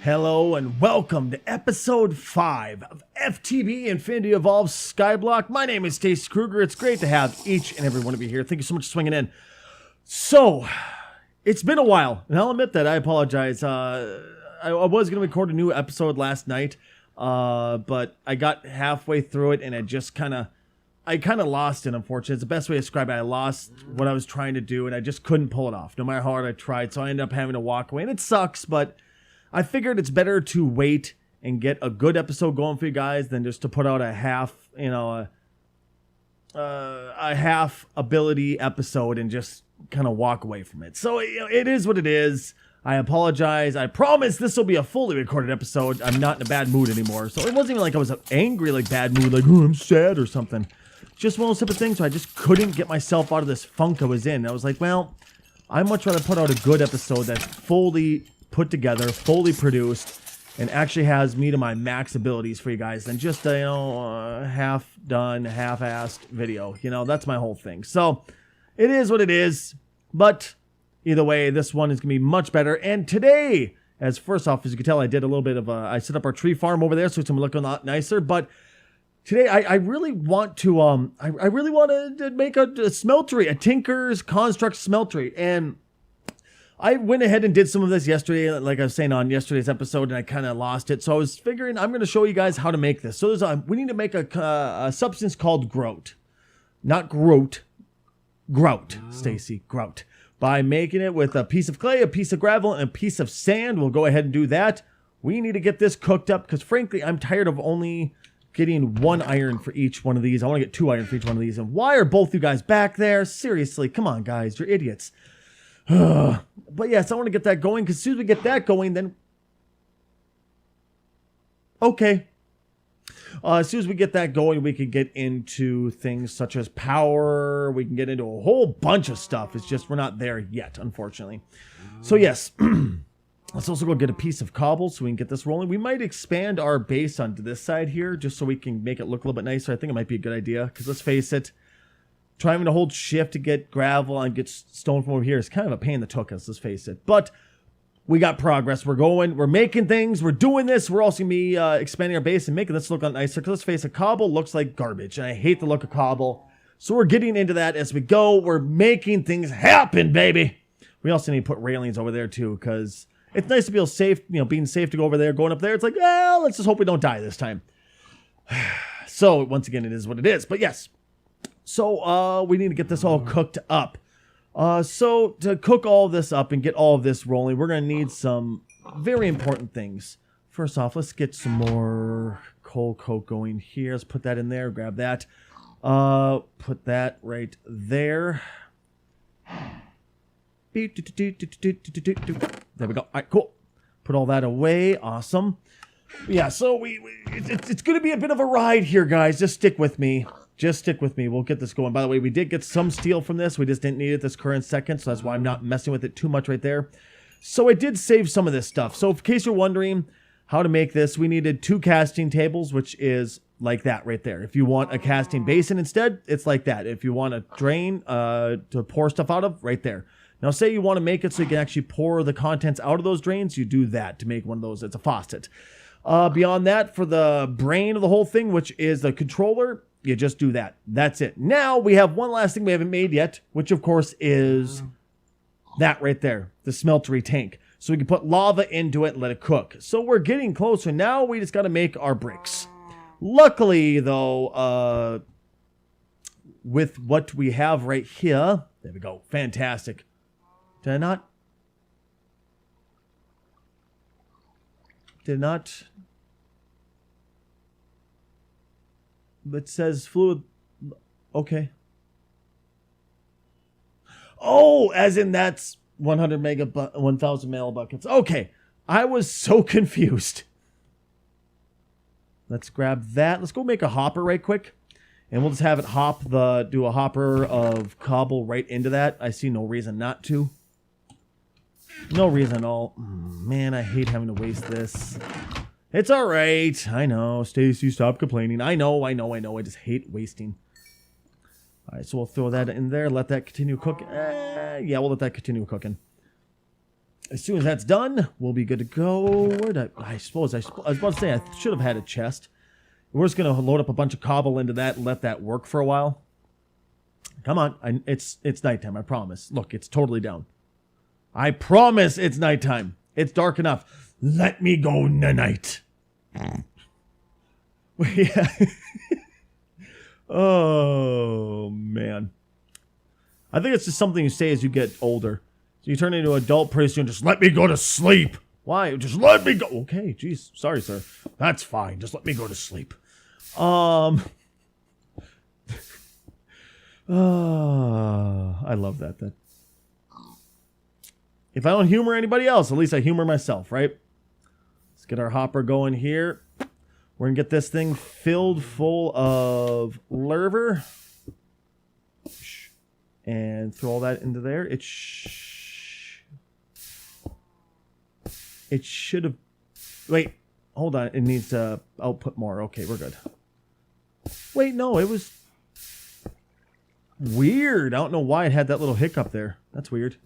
Hello and welcome to episode 5 of FTB Infinity Evolved Skyblock. My name is Stacy Krugger. It's great to have each and every one of you here. Thank you so much for swinging in. So, it's been a while, and I'll admit that I apologize. I was going to record a new episode last night, but I got halfway through it and I kind of lost it, unfortunately. It's the best way to describe it. I lost what I was trying to do and I just couldn't pull it off, no matter how hard I tried. So I ended up having to walk away, and it sucks, but I figured it's better to wait and get a good episode going for you guys than just to put out a half, a half ability episode and just kind of walk away from it. So it is what it is. I apologize. I promise this will be a fully recorded episode. I'm not in a bad mood anymore. So it wasn't even like I was angry, like bad mood, like, oh, I'm sad or something. Just one of those type of things. So I just couldn't get myself out of this funk I was in. I was like, well, I'd much rather put out a good episode that's fully put together, fully produced, and actually has me to my max abilities for you guys than just a half done, half-assed video. That's my whole thing. So it is what it is, but either way, this one is gonna be much better. And today, as first off, as you can tell, I did a little bit of I set up our tree farm over there, so it's gonna look a lot nicer. But today, I really want to I really want to make a smeltery, a Tinker's Construct Smeltery. And I went ahead and did some of this yesterday, like I was saying on yesterday's episode, and I kind of lost it. So I was figuring I'm going to show you guys how to make this. So we need to make a substance called grout. Not grout. Grout, Stacy, grout. By making it with a piece of clay, a piece of gravel, and a piece of sand. We'll go ahead and do that. We need to get this cooked up because, frankly, I'm tired of only getting 1 iron for each one of these. I want to get 2 iron for each one of these. And why are both you guys back there? Seriously, come on, guys. You're idiots. But yes, I want to get that going, because as soon as we get that going, then okay. As soon as we get that going, we can get into things such as power. We can get into a whole bunch of stuff. It's just we're not there yet, unfortunately. So yes, let's also go get a piece of cobble so we can get this rolling. We might expand our base onto this side here just so we can make it look a little bit nicer. I think it might be a good idea, because let's face it, trying to hold shift to get gravel and get stone from over here is kind of a pain in the tuck, let's face it. But we got progress. We're going. We're making things. We're doing this. We're also going to be expanding our base and making this look a lot nicer. Because let's face it, cobble looks like garbage. And I hate the look of cobble. So we're getting into that as we go. We're making things happen, baby. We also need to put railings over there, too. Because it's nice to feel safe, being safe to go over there. Going up there, it's like, well, let's just hope we don't die this time. So, once again, it is what it is. But yes. So, we need to get this all cooked up. So, to cook all this up and get all of this rolling, we're going to need some very important things. First off, let's get some more coal coke going here. Let's put that in there. Grab that. Put that right there. There we go. All right, cool. Put all that away. Awesome. Yeah, so it's going to be a bit of a ride here, guys. Just stick with me. Just stick with me. We'll get this going. By the way, we did get some steel from this. We just didn't need it this current second, so that's why I'm not messing with it too much right there. So I did save some of this stuff. So in case you're wondering how to make this, we needed 2 casting tables, which is like that right there. If you want a casting basin instead, it's like that. If you want a drain to pour stuff out of, right there. Now, say you want to make it so you can actually pour the contents out of those drains, you do that to make one of those. It's a faucet. Beyond that, for the brain of the whole thing, which is the controller, you just do that. That's it. Now we have one last thing we haven't made yet, which of course is that right there, the smeltery tank. So we can put lava into it and let it cook. So we're getting closer. Now we just got to make our bricks. Luckily, though, with what we have right here, there we go. Fantastic. Did I not? Did not? It says fluid. Okay. Oh, as in that's 1,000 male buckets. Okay. I was so confused. Let's grab that. Let's go make a hopper right quick. And we'll just have it do a hopper of cobble right into that. I see no reason not to. No reason at all. Man, I hate having to waste this. It's all right. I know. Stacy, stop complaining. I know. I just hate wasting. All right, so we'll throw that in there. Let that continue cooking. Yeah, we'll let that continue cooking. As soon as that's done, we'll be good to go. I suppose I was about to say I should have had a chest. We're just going to load up a bunch of cobble into that and let that work for a while. Come on. It's nighttime, I promise. Look, it's totally down. I promise it's nighttime. It's dark enough. Let me go night. Yeah. Oh, man. I think it's just something you say as you get older. So you turn into an adult pretty soon. Just let me go to sleep. Why? Just let me go. Okay, geez. Sorry, sir. That's fine. Just let me go to sleep. I love that. If I don't humor anybody else, at least I humor myself, right? Let's get our hopper going here. We're going to get this thing filled full of lurver. And throw all that into there. It should have... Wait, hold on. It needs to output more. Okay, we're good. Wait, no, it was... weird. I don't know why it had that little hiccup there. That's weird.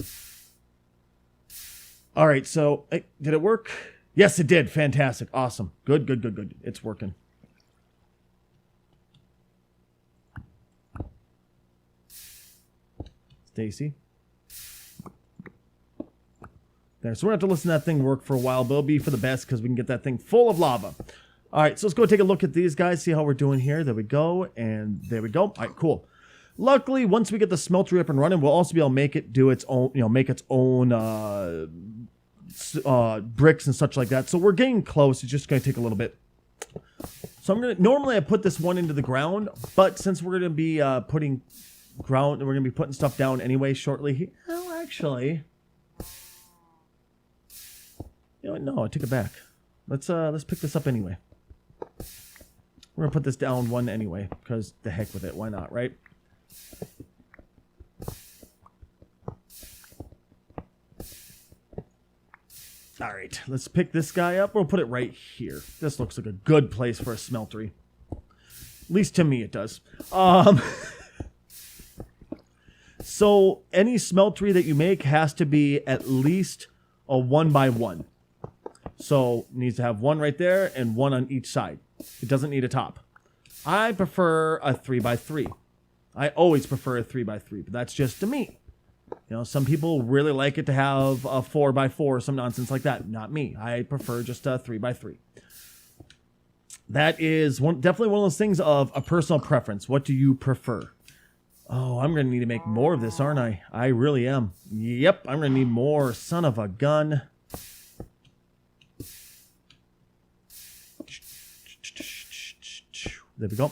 All right, so... Hey, did it work? Yes, it did. Fantastic. Awesome. Good. It's working. Stacy. There. So we're going to have to listen to that thing work for a while, but it'll be for the best because we can get that thing full of lava. All right, so let's go take a look at these guys, see how we're doing here. There we go, and there we go. All right, cool. Luckily, once we get the smeltery up and running, we'll also be able to make it do its own, make its own bricks and such like that. So we're getting close. It's just going to take a little bit. So normally I put this one into the ground, but since we're going to be putting stuff down anyway shortly. Oh, actually, no, I took it back. Let's pick this up anyway. We're gonna put this down one anyway, because the heck with it, why not, right? All right, let's pick this guy up. We'll put it right here. This looks like a good place for a smeltery. At least to me it does. So any smeltery that you make has to be at least a 1x1. So it needs to have one right there and one on each side. It doesn't need a top. I prefer a 3x3. I always prefer a 3x3, but that's just to me. Some people really like it to have a 4x4 or some nonsense like that. Not me. I prefer just a 3x3. That is definitely one of those things of a personal preference. What do you prefer? Oh, I'm going to need to make more of this, aren't I? I really am. Yep, I'm going to need more. Son of a gun. There we go.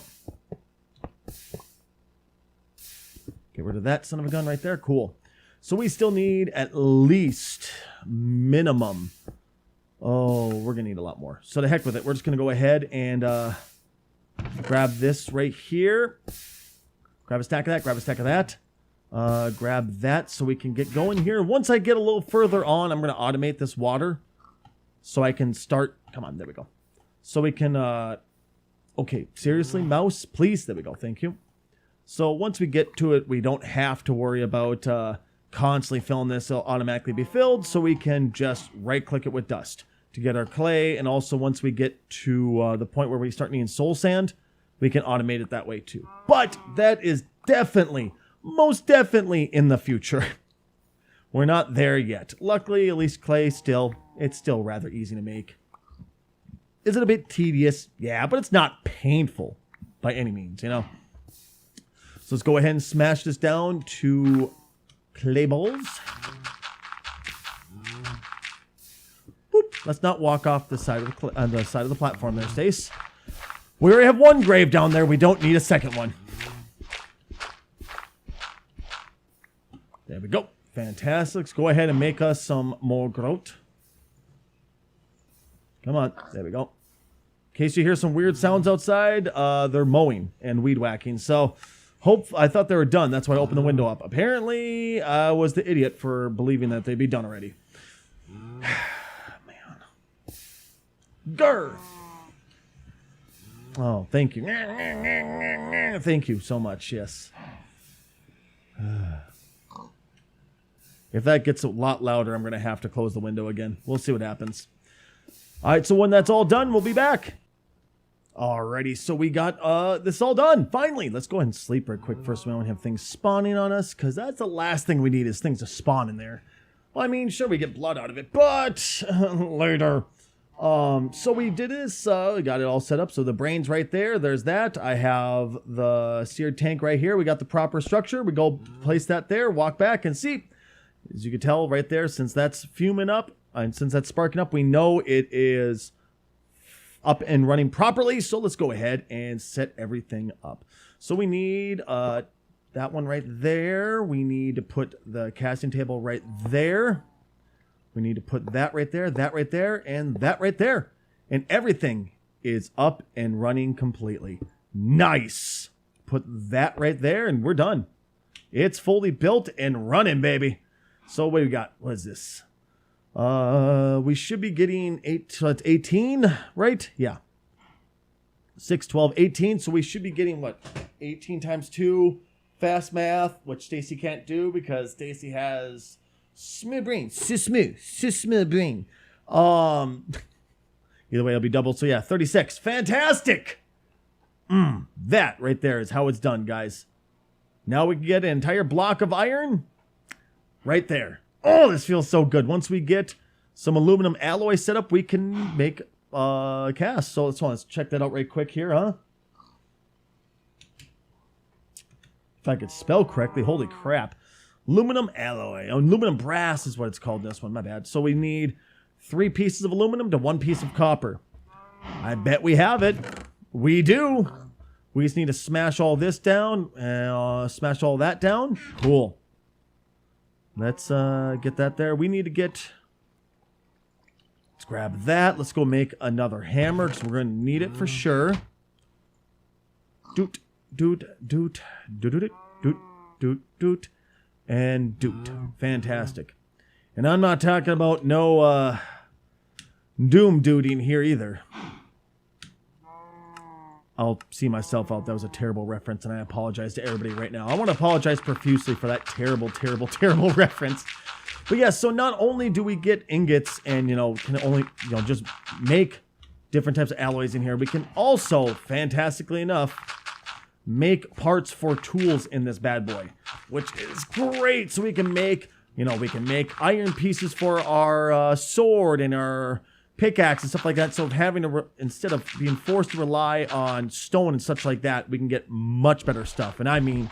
Get rid of that son of a gun right there. Cool. So we still need at least minimum. Oh, we're going to need a lot more. So the heck with it. We're just going to go ahead and grab this right here. Grab a stack of that. Grab a stack of that. Grab that so we can get going here. Once I get a little further on, I'm going to automate this water so I can start. Come on. There we go. So we can... Okay, seriously, mouse, please. There we go. Thank you. So once we get to it, we don't have to worry about constantly filling this. It'll automatically be filled, so we can just right-click it with dust to get our clay. And also, once we get to the point where we start needing soul sand, we can automate it that way too. But that is definitely, most definitely in the future. We're not there yet. Luckily, at least clay it's still rather easy to make. Is it a bit tedious? Yeah, but it's not painful by any means, So let's go ahead and smash this down to clay balls. Boop. Let's not walk off the side of the platform there, Stace. We already have one grave down there. We don't need a second one. There we go. Fantastic. Let's go ahead and make us some more grout. Come on. There we go. In case you hear some weird sounds outside, they're mowing and weed whacking. So I thought they were done. That's why I opened the window up. Apparently, I was the idiot for believing that they'd be done already. Man. Grr. Oh, thank you. Thank you so much. Yes. If that gets a lot louder, I'm going to have to close the window again. We'll see what happens. All right, so when that's all done, we'll be back. Alrighty, so we got this all done. Finally, let's go ahead and sleep right quick first. We don't have things spawning on us, because that's the last thing we need is things to spawn in there. Well, I mean, sure, we get blood out of it, but later. So we did this, we got it all set up. So the brain's right there. There's that. I have the seared tank right here. We got the proper structure. We go place that there, walk back, and see. As you can tell right there, since that's fuming up, and since that's sparking up, we know it is up and running properly. So let's go ahead and set everything up. So we need that one right there. We need to put the casting table right there. We need to put that right there, and that right there. And everything is up and running completely. Nice. Put that right there, and we're done. It's fully built and running, baby. So what do we got? What is this? We should be getting 8, so that's 18, right? Yeah. 6, 12, 18. So we should be getting, what, 18 times 2 fast math, which Stacy can't do because Stacy has smooth brain. Smooth brain. Either way, it'll be doubled. So yeah, 36. Fantastic. That right there is how it's done, guys. Now we can get an entire block of iron right there. Oh, this feels so good. Once we get some aluminum alloy set up, we can make cast. So let's check that out right quick here, huh? If I could spell correctly, holy crap. Aluminum alloy. Aluminum brass is what it's called in this one, my bad. So we need 3 pieces of aluminum to 1 piece of copper. I bet we have it. We do. We just need to smash all this down, smash all that down. Cool. Let's get that there. We need to get... Let's grab that. Let's go make another hammer, because we're going to need it for sure. Doot, doot, doot, doot, doot, doot, doot, doot, and doot. Fantastic. And I'm not talking about no doom dooting here either. I'll see myself out. That was a terrible reference, and I apologize to everybody right now. I want to apologize profusely for that terrible, terrible, terrible reference. But yeah, so not only do we get ingots and, can only, just make different types of alloys in here, we can also, fantastically enough, make parts for tools in this bad boy, which is great. So we can make, we can make iron pieces for our sword and our pickaxe and stuff like that. So having to, instead of being forced to rely on stone and such like that, we can get much better stuff. And I mean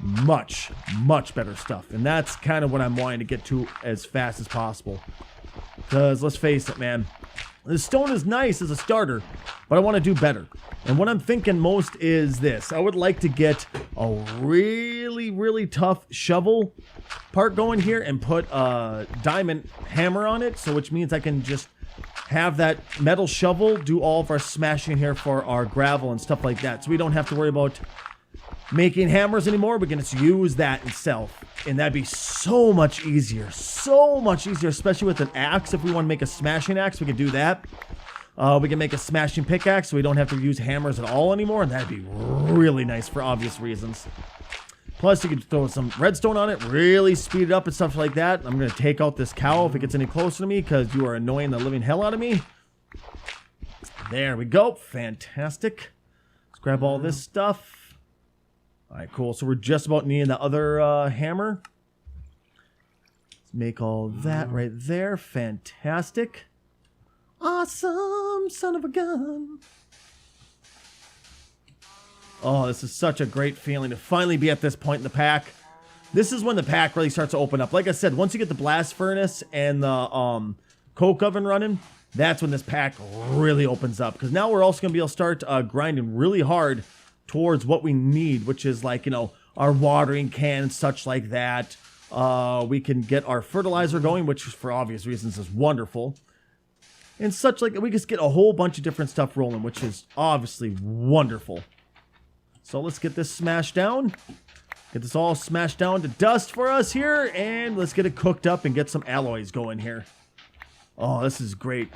much, much better stuff. And that's kind of what I'm wanting to get to as fast as possible. Because let's face it, man, the stone is nice as a starter, but I want to do better. And what I'm thinking most is this. I would like to get a really, really tough shovel part going here and put a diamond hammer on it. So which means I can just have that metal shovel do all of our smashing here for our gravel and stuff like that. So we don't have to worry about making hammers anymore. We can just use that itself. And that'd be so much easier. So much easier, especially with an axe. If we want to make a smashing axe, we could do that. We can make a smashing pickaxe so we don't have to use hammers at all anymore. And that'd be really nice for obvious reasons. Plus, you can throw some redstone on it, really speed it up and stuff like that. I'm going to take out this cow if it gets any closer to me because you are annoying the living hell out of me. There we go. Fantastic. Let's grab all this stuff. All right, cool. So we're just about needing the other hammer. Let's make all that right there. Fantastic. Awesome, son of a gun. Oh, this is such a great feeling to finally be at this point in the pack. This is when the pack really starts to open up. Like I said, once you get the blast furnace and the coke oven running, that's when this pack really opens up. Because now we're also going to be able to start grinding really hard towards what we need, which is like, our watering can and such like that. We can get our fertilizer going, which for obvious reasons is wonderful. And such like, we just get a whole bunch of different stuff rolling, which is obviously wonderful. So let's get this smashed down. Get this all smashed down to dust for us here. And let's get it cooked up and get some alloys going here. Oh, this is great.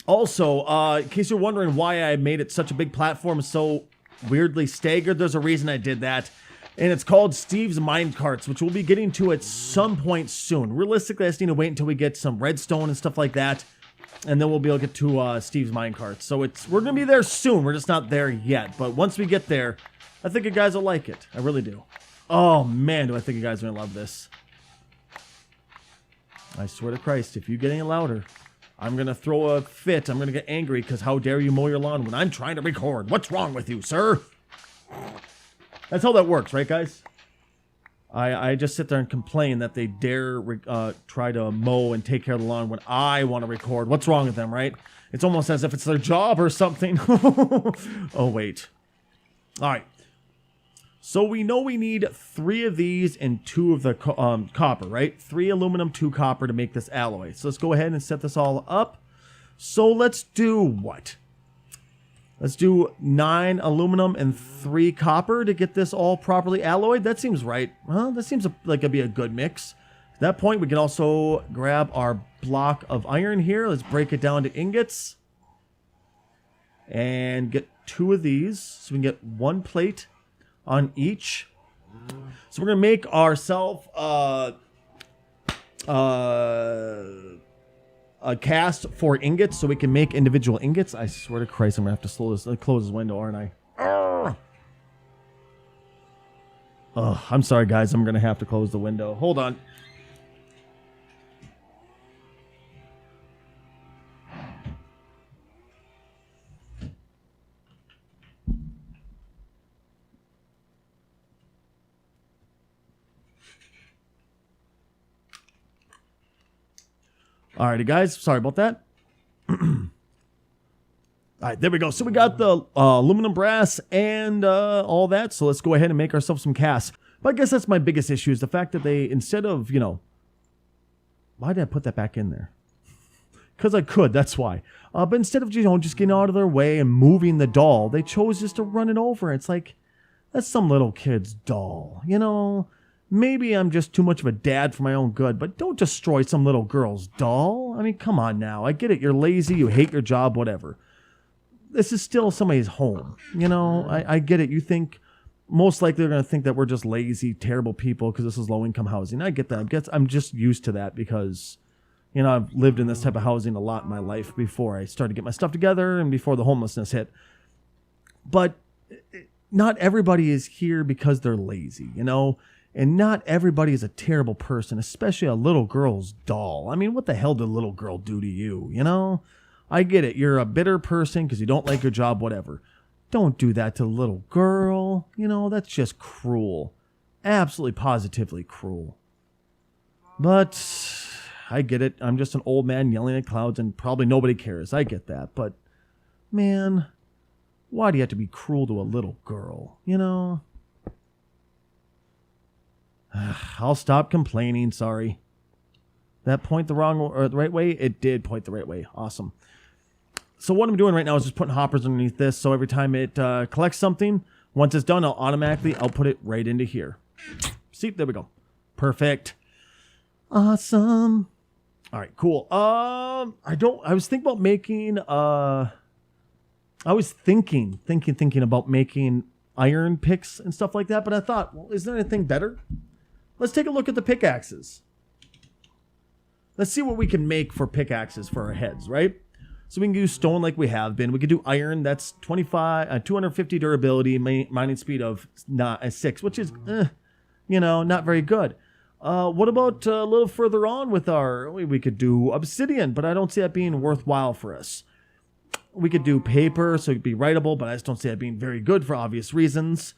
Also, in case you're wondering why I made it such a big platform, so weirdly staggered, there's a reason I did that. And it's called Steve's Minecarts, which we'll be getting to at some point soon. Realistically, I just need to wait until we get some redstone and stuff like that. And then we'll be able to get to Steve's Minecarts. So we're going to be there soon. We're just not there yet. But once we get there, I think you guys will like it. I really do. Oh, man, do I think you guys are going to love this. I swear to Christ, if you get any louder, I'm going to throw a fit. I'm going to get angry because how dare you mow your lawn when I'm trying to record? What's wrong with you, sir? That's how that works, right, guys? I just sit there and complain that they dare try to mow and take care of the lawn when I want to record. What's wrong with them, right? It's almost as if it's their job or something. Oh, wait. All right. So we know we need 3 of these and 2 of the copper, right? 3 aluminum, 2 copper to make this alloy. So let's go ahead and set this all up. So let's do what? Let's do 9 aluminum and 3 copper to get this all properly alloyed. That seems right. Well, that seems like it'd be a good mix. At that point, we can also grab our block of iron here. Let's break it down to ingots. And get 2 of these. So we can get 1 plate on each. So we're going to make ourselves a cast for ingots so we can make individual ingots. I swear to Christ, I'm going to have to close this window, aren't I? Oh, I'm sorry, guys. I'm going to have to close the window. Hold on. Alrighty, guys. Sorry about that. Alright, there we go. So we got the aluminum, brass, and all that. So let's go ahead and make ourselves some casts. But I guess that's my biggest issue is the fact that they, instead of, why did I put that back in there? Because I could, that's why. But instead of, just getting out of their way and moving the doll, they chose just to run it over. It's like, that's some little kid's doll, Maybe I'm just too much of a dad for my own good, but don't destroy some little girl's doll. I mean, come on now. I get it. You're lazy. You hate your job, whatever. This is still somebody's home. I get it. You think most likely they're going to think that we're just lazy, terrible people because this is low-income housing. I get that. I'm just used to that because, I've lived in this type of housing a lot in my life before I started to get my stuff together and before the homelessness hit. But not everybody is here because they're lazy, And not everybody is a terrible person, especially a little girl's doll. I mean, what the hell did a little girl do to you, I get it. You're a bitter person because you don't like your job, whatever. Don't do that to a little girl. That's just cruel. Absolutely, positively cruel. But I get it. I'm just an old man yelling at clouds and probably nobody cares. I get that. But, man, why do you have to be cruel to a little girl, I'll stop complaining. Sorry. That point the wrong or the right way? It did point the right way. Awesome. So what I'm doing right now is just putting hoppers underneath this. So every time it collects something, once it's done, I'll automatically output it right into here. See, there we go. Perfect. Awesome. All right, cool. I was thinking about making. I was thinking about making iron picks and stuff like that. But I thought, well, is there anything better? Let's take a look at the pickaxes. Let's see what we can make for pickaxes for our heads, right? So we can do stone like we have been. We could do iron. That's 250 durability, mining speed of 6, which is, not very good. What about a little further on with we could do obsidian, but I don't see that being worthwhile for us. We could do paper, so it could be writable, but I just don't see that being very good for obvious reasons.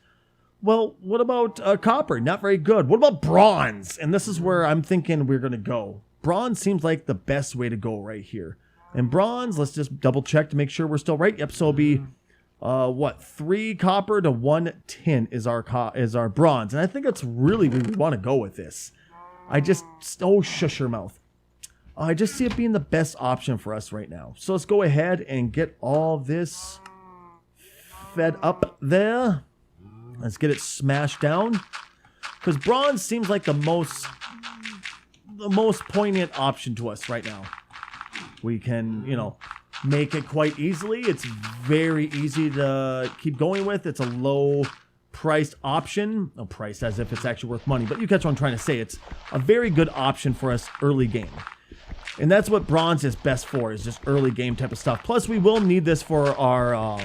Well, what about copper? Not very good. What about bronze? And this is where I'm thinking we're going to go. Bronze seems like the best way to go right here. And bronze, let's just double check to make sure we're still right. Yep, so it'll be, 3 copper to 1 tin is our bronze. And I think that's really where we want to go with this. Shush your mouth. I just see it being the best option for us right now. So let's go ahead and get all this fed up there. Let's get it smashed down. Because bronze seems like the most poignant option to us right now. We can, make it quite easily. It's very easy to keep going with. It's a low priced option. No, priced as if it's actually worth money, but you catch what I'm trying to say. It's a very good option for us early game. And that's what bronze is best for, is just early game type of stuff. Plus, we will need this for our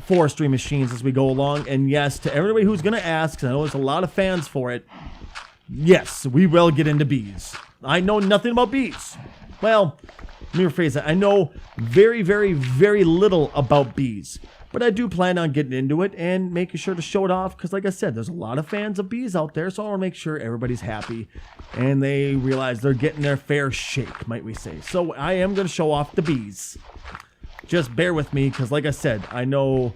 forestry machines as we go along. And yes, to everybody who's going to ask, 'cause I know there's a lot of fans for it, yes, we will get into bees. I know nothing about bees. Well, let me rephrase that. I know very, very, very little about bees. But I do plan on getting into it and making sure to show it off. Because like I said, there's a lot of fans of bees out there. So I want to make sure everybody's happy. And they realize they're getting their fair shake, might we say. So I am going to show off the bees. Just bear with me. Because like I said, I know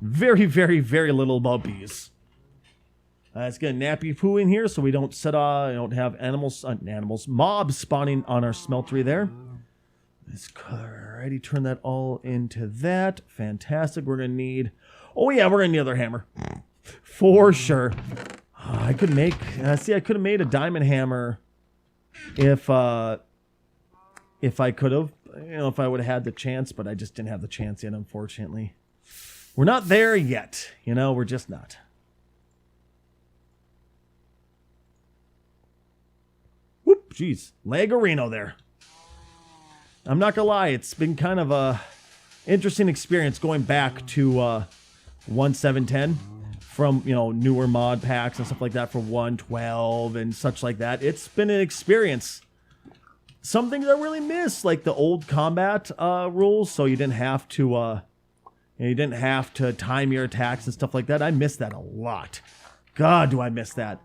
very, very, very little about bees. Let's get a nappy poo in here so we don't don't have mobs spawning on our smeltery there. Let's already turn that all into that. Fantastic. We're going to need... Oh, yeah, we're going to need another hammer. For sure. I could make... see, I could have made a diamond hammer if I could have. You know, if I would have had the chance, but I just didn't have the chance yet, unfortunately. We're not there yet. You know, we're just not. Whoop, jeez. Lagarino there. I'm not gonna lie, it's been kind of a interesting experience going back to 1.7.10 from, you know, newer mod packs and stuff like that for 1.12 and such like that. It's been an experience. Some things I really miss, like the old combat rules, so you didn't have to time your attacks and stuff like that. I miss that a lot. God, do I miss that.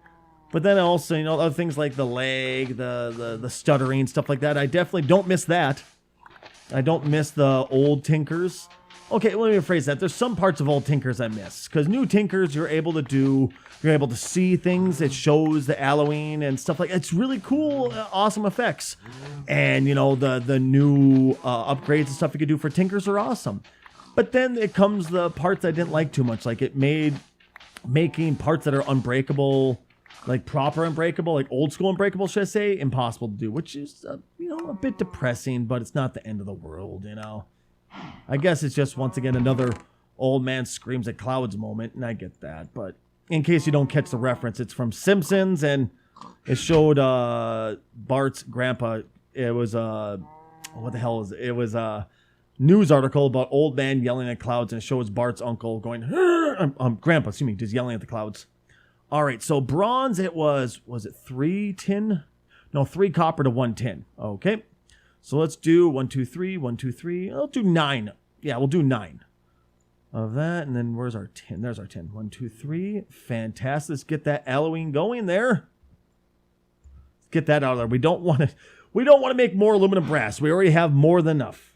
But then also, you know, other things like the lag, the stuttering, stuff like that. I definitely don't miss that. I don't miss the old Tinkers. Okay, let me rephrase that. There's some parts of old Tinkers I miss. Because new Tinkers, you're able to see things. It shows the Halloween and stuff like that. It's really cool, awesome effects. And, you know, the new upgrades and stuff you could do for Tinkers are awesome. But then it comes the parts I didn't like too much. Like it made making parts that are unbreakable... like proper unbreakable, like old school unbreakable, should I say, impossible to do, which is, you know, a bit depressing, but it's not the end of the world, you know. I guess it's just, once again, another old man screams at clouds moment, and I get that. But in case you don't catch the reference, it's from Simpsons, and it showed Bart's grandpa. It was, what the hell is it? It was a news article about old man yelling at clouds, and it shows Bart's uncle going, grandpa, excuse me, just yelling at the clouds. All right, so bronze, it was it 3 tin? No, 3 copper to 1 tin. Okay, so let's do 1, 2, 3, 1, 2, 3. I'll do 9. Yeah, we'll do 9 of that. And then where's our tin? There's our tin. 1, 2, 3. Fantastic. Let's get that Halloween going there. Let's get that out of there. We don't want to make more aluminum brass. We already have more than enough.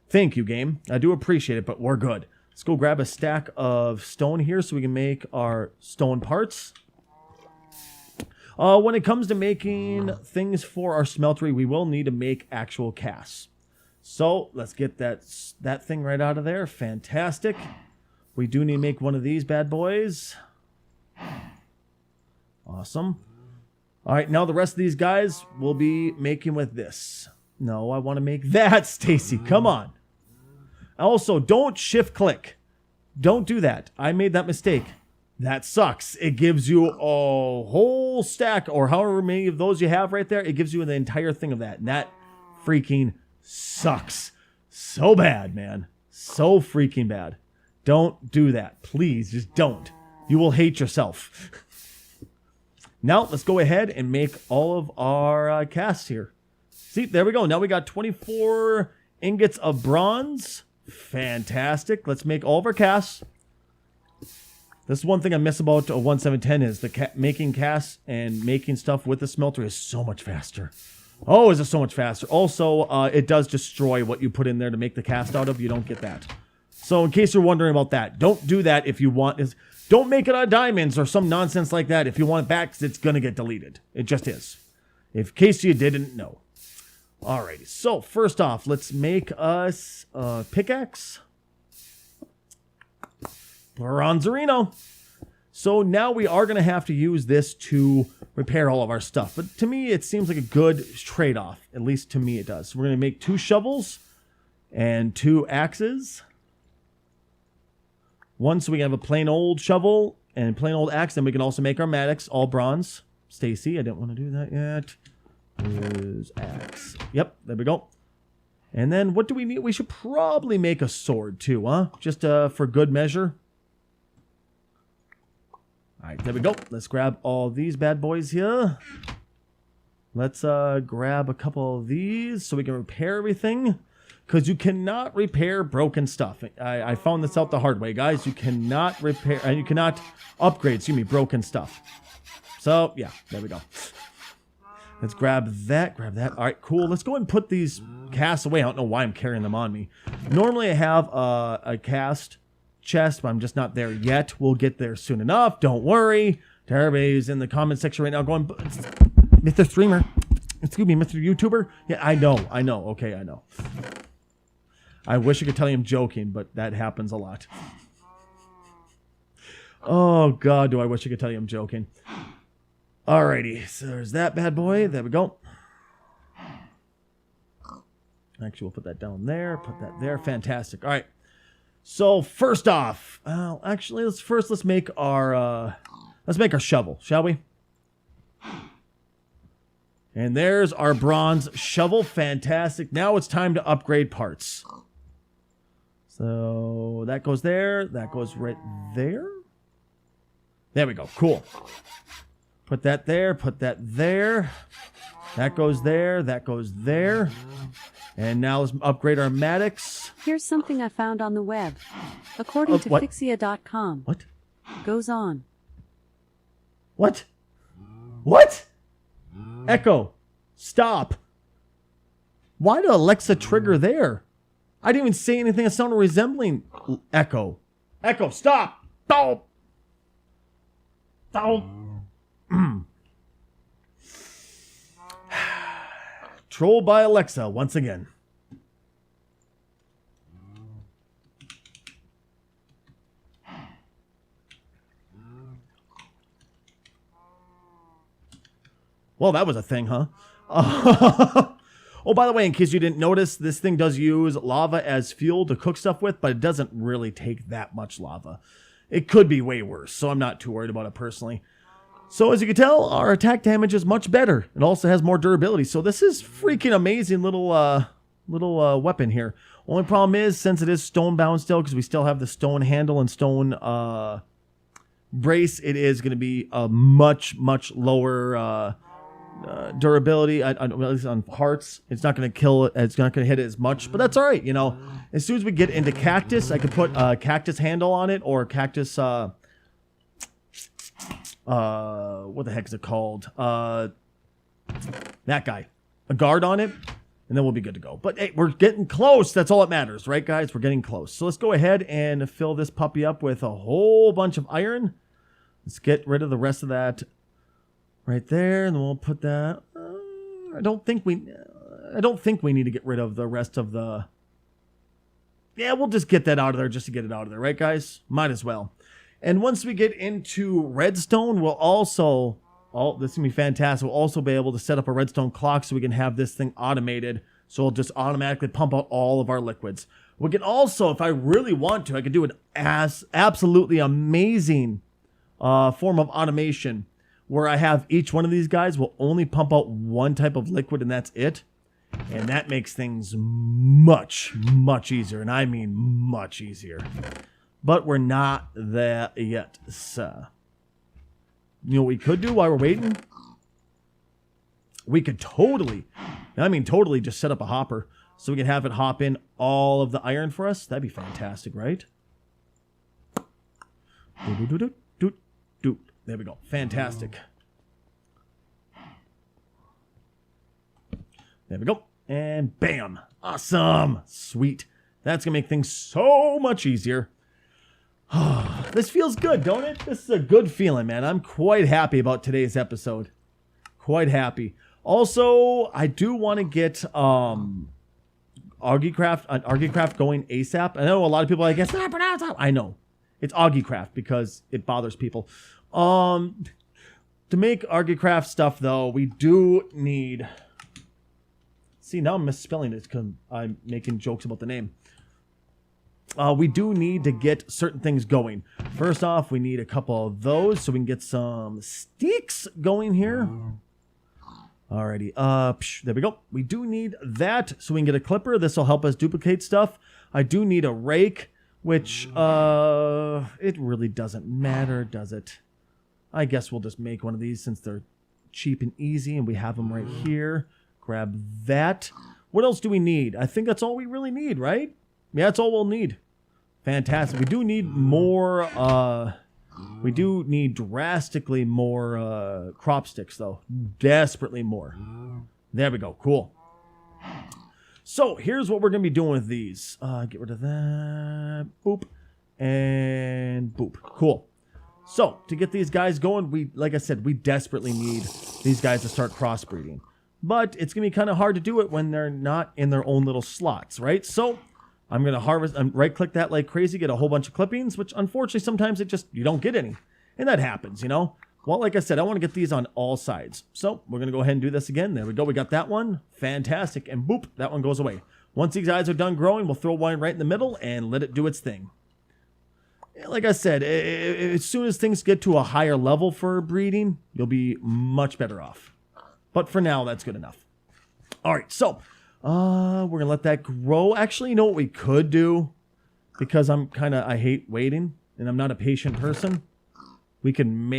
Thank you, game. I do appreciate it, but we're good. Let's go grab a stack of stone here so we can make our stone parts. When it comes to making things for our smeltery, we will need to make actual casts. So let's get that thing right out of there. Fantastic. We do need to make one of these bad boys. Awesome. All right, now the rest of these guys will be making with this. No, I want to make that, Stacy. Come on. Also, don't shift click. Don't do that. I made that mistake. That sucks. It gives you a whole stack, or however many of those you have right there. It gives you the entire thing of that. And that freaking sucks. So bad, man. So freaking bad. Don't do that. Please, just don't. You will hate yourself. Now, let's go ahead and make all of our casts here. See, there we go. Now we got 24 ingots of bronze. Fantastic. Let's make all of our casts. This is one thing I miss about 1.7.10 is the making casts and making stuff with the smelter is so much faster. Oh, is it so much faster? Also, it does destroy what you put in there to make the cast out of. You don't get that. So in case you're wondering about that, don't do that if you want. Don't make it out of diamonds or some nonsense like that. If you want it back, 'cause it's going to get deleted. It just is. In case you didn't know. Alrighty, so first off, let's make us a pickaxe. Bronzerino. So now we are going to have to use this to repair all of our stuff. But to me, it seems like a good trade-off. At least to me it does. So we're going to make 2 shovels and 2 axes. One, so we can have a plain old shovel and plain old axe. Then we can also make our Maddox all bronze. Stacy, I didn't want to do that yet. Here's axe. Yep, there we go. And then what do we need? We should probably make a sword too, huh? Just for good measure. All right, there we go. Let's grab all these bad boys here. Let's grab a couple of these so we can repair everything. Because you cannot repair broken stuff. I found this out the hard way, guys. You cannot repair, and you cannot upgrade, broken stuff. So, yeah, there we go. Let's grab that, All right, cool. Let's go and put these casts away. I don't know why I'm carrying them on me. Normally, I have a cast chest, but I'm just not there yet. We'll get there soon enough. Don't worry. To everybody who's in the comment section right now going, Mr. Streamer, excuse me, Mr. YouTuber. Yeah, I know. Okay, I know. I wish I could tell you I'm joking, but that happens a lot. Oh, God, do I wish I could tell you I'm joking. Alrighty, so there's that bad boy. There we go. Actually, we'll put that down there. Put that there. Fantastic. All right. So first off, actually, let's make our shovel, shall we? And there's our bronze shovel. Fantastic. Now it's time to upgrade parts. So that goes there. That goes right there. There we go. Cool. Put that there. Put that there. That goes there. That goes there. And now let's upgrade our Maddox. Here's something I found on the web. According to Fixia.com. What? Goes on. What? What? Echo. Stop. Why did Alexa trigger there? I didn't even say anything that sounded resembling Echo. Echo, stop. Don't. Trolled by Alexa once again. Well, that was a thing, huh? Oh, by the way, in case you didn't notice, this thing does use lava as fuel to cook stuff with, but it doesn't really take that much lava. It could be way worse, so I'm not too worried about it personally. So as you can tell, our attack damage is much better. It also has more durability, so this is freaking amazing little weapon here. Only problem is, since it is stone bound still, because we still have the stone handle and stone brace, it is going to be a much lower durability, at least on hearts. It's not going to kill it. It's not going to hit it as much, but that's all right. You know, as soon as we get into cactus, I could put a cactus handle on it, or cactus. What the heck is it called? That guy, a guard on it, and then we'll be good to go. But hey, we're getting close. That's all that matters, right, guys? We're getting close. So let's go ahead and fill this puppy up with a whole bunch of iron. Let's get rid of the rest of that. Right there, and then we'll put that. I don't think we need to get rid of the rest of the. Yeah, we'll just get that out of there just to get it out of there, right, guys? Might as well. And once we get into redstone, we'll also. Oh, this is gonna be fantastic. We'll also be able to set up a redstone clock so we can have this thing automated. So it'll just automatically pump out all of our liquids. We can also, if I really want to, I can do an absolutely amazing form of automation, where I have each one of these guys will only pump out one type of liquid, and that's it. And that makes things much easier. And I mean much easier. But we're not there yet, sir. You know what we could do while we're waiting? We could totally just set up a hopper so we can have it hop in all of the iron for us. That'd be fantastic, right? There we go. Fantastic. There we go. And bam. Awesome. Sweet. That's going to make things so much easier. This feels good, don't it? This is a good feeling, man. I'm quite happy about today's episode. Quite happy. Also, I do want to get Augiecraft going ASAP. I know a lot of people are like, it's not pronounced. I know. It's Augiecraft because it bothers people. To make Augiecraft stuff, though, we do need... See, now I'm misspelling it because I'm making jokes about the name. we do need to get certain things going. First off, we need a couple of those so we can get some sticks going here. Alrighty, there we go. We do need that so we can get a clipper. This will help us duplicate stuff. I do need a rake, which, it really doesn't matter, does it? I guess we'll just make one of these since they're cheap and easy, and we have them right here. Grab that. What else do we need? I think that's all we really need, right? Yeah, that's all we'll need. Fantastic. We do need more, we do need drastically more crop sticks, though. Desperately more. There we go. Cool. So, here's what we're going to be doing with these. Get rid of that. Boop. And boop. Cool. So, to get these guys going, like I said, we desperately need these guys to start crossbreeding. But it's going to be kind of hard to do it when they're not in their own little slots, right? So, I'm going to harvest, right-click that like crazy, get a whole bunch of clippings, which unfortunately sometimes you don't get any. And that happens, you know? Well, like I said, I want to get these on all sides. So we're going to go ahead and do this again. There we go. We got that one. Fantastic. And boop, that one goes away. Once these guys are done growing, we'll throw one right in the middle and let it do its thing. Like I said, as soon as things get to a higher level for breeding, you'll be much better off. But for now, that's good enough. All right, so we're going to let that grow. Actually, you know what we could do? Because I hate waiting and I'm not a patient person. We can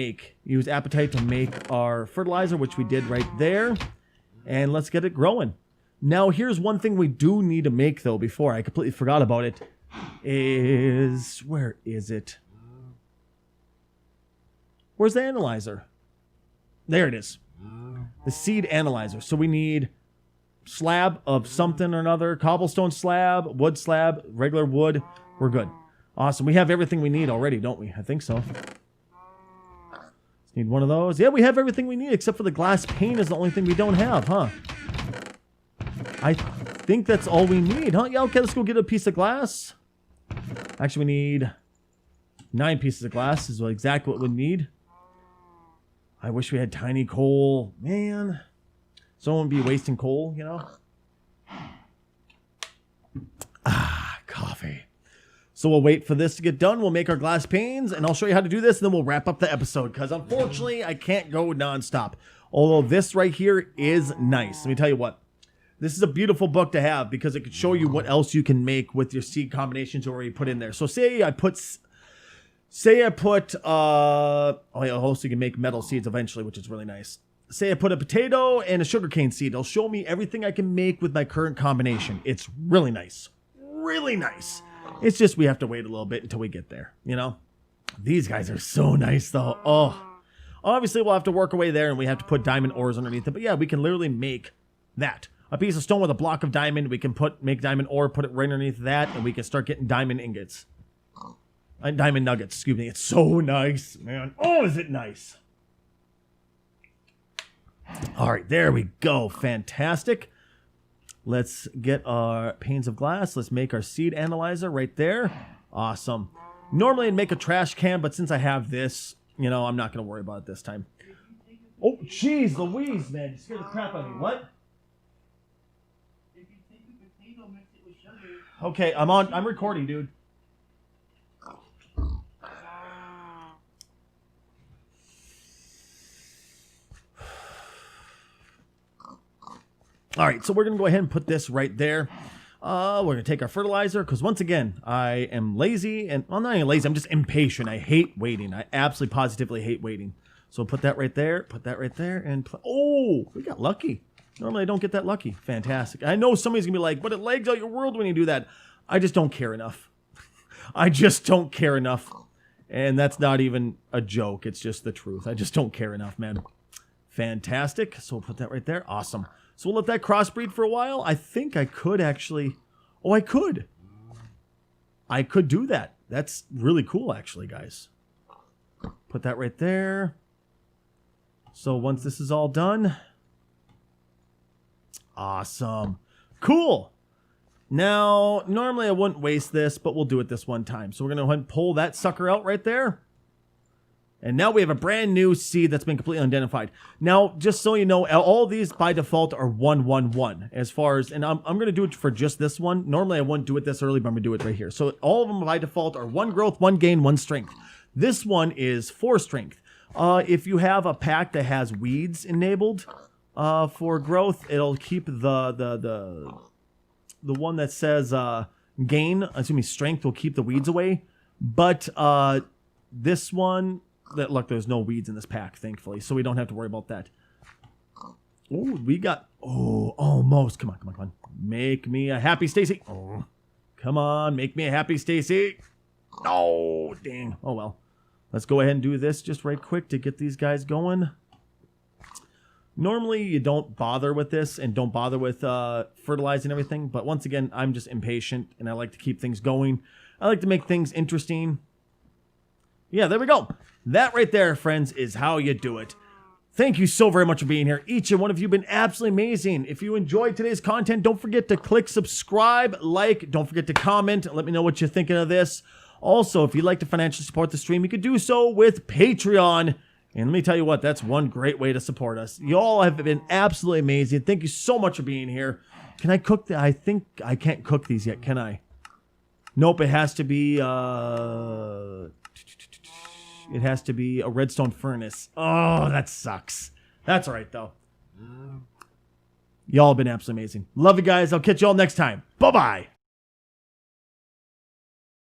use Appetite to make our fertilizer, which we did right there. And let's get it growing. Now, here's one thing we do need to make, though, before I completely forgot about it. Where is it? Where's the analyzer? There it is. The seed analyzer. So we need slab of something or another. Cobblestone slab, wood slab, regular wood. We're good. Awesome. We have everything we need already, don't we? I think so. Need one of those. Yeah, we have everything we need except for the glass pane is the only thing we don't have, huh? I think that's all we need, huh? Yeah, okay, let's go get a piece of glass. Actually, we need 9 pieces of glass is exactly what we need. I wish we had tiny coal. Man. Someone would be wasting coal, you know? Coffee. So we'll wait for this to get done. We'll make our glass panes, and I'll show you how to do this, and then we'll wrap up the episode, because unfortunately, I can't go nonstop. Although this right here is nice. Let me tell you what. This is a beautiful book to have, because it could show you what else you can make with your seed combinations you already put in there. So say I put, also you can make metal seeds eventually, which is really nice. Say I put a potato and a sugarcane seed. It'll show me everything I can make with my current combination. It's really nice. Really nice. It's just we have to wait a little bit until we get there, you know? These guys are so nice, though. Oh, obviously, we'll have to work away there, and we have to put diamond ores underneath it. But yeah, we can literally make that. A piece of stone with a block of diamond. We can make diamond ore, put it right underneath that, and we can start getting diamond ingots. Diamond nuggets, excuse me. It's so nice, man. Oh, is it nice? All right, there we go. Fantastic. Let's get our panes of glass. Let's make our seed analyzer right there. Awesome. Normally I'd make a trash can, but since I have this, you know, I'm not going to worry about it this time. Oh, jeez, Louise, man. You scared the crap out of me. What? Okay, I'm recording, dude. All right, so we're going to go ahead and put this right there. We're going to take our fertilizer because, once again, I am lazy. And, well, not even lazy. I'm just impatient. I hate waiting. I absolutely positively hate waiting. So put that right there. Put that right there. And, oh, we got lucky. Normally, I don't get that lucky. Fantastic. I know somebody's going to be like, but it lags out your world when you do that. I just don't care enough. I just don't care enough. And that's not even a joke. It's just the truth. I just don't care enough, man. Fantastic. So we'll put that right there. Awesome. So we'll let that crossbreed for a while. I think I could actually... Oh, I could. I could do that. That's really cool, actually, guys. Put that right there. So once this is all done... Awesome. Cool. Now, normally I wouldn't waste this, but we'll do it this one time. So we're going to go ahead and pull that sucker out right there. And now we have a brand new seed that's been completely unidentified. Now, just so you know, all these by default are 1-1-1 as far as, and I'm going to do it for just this one. Normally I wouldn't do it this early, but I'm going to do it right here. So all of them by default are 1 growth, 1 gain, 1 strength. This one is 4 strength. If you have a pack that has weeds enabled for growth, it'll keep the one that says gain, strength will keep the weeds away. But this one, look, there's no weeds in this pack, thankfully, so we don't have to worry about that. Oh, we got, almost. Come on. Make me a happy Stacy. Oh, come on, make me a happy Stacy. Oh, dang. Oh, well. Let's go ahead and do this just right quick to get these guys going. Normally, you don't bother with this and don't bother with fertilizing everything. But once again, I'm just impatient and I like to keep things going. I like to make things interesting. Yeah, there we go. That right there, friends, is how you do it. Thank you so very much for being here. Each and one of you have been absolutely amazing. If you enjoyed today's content, don't forget to click subscribe, like, don't forget to comment. Let me know what you're thinking of this. Also, if you'd like to financially support the stream, you could do so with Patreon. And let me tell you what, that's one great way to support us. You all have been absolutely amazing. Thank you so much for being here. Can I cook? I think I can't cook these yet, can I? Nope, it has to be a redstone furnace. Oh, that sucks. That's all right, though. Y'all have been absolutely amazing. Love you guys. I'll catch you all next time. Bye-bye.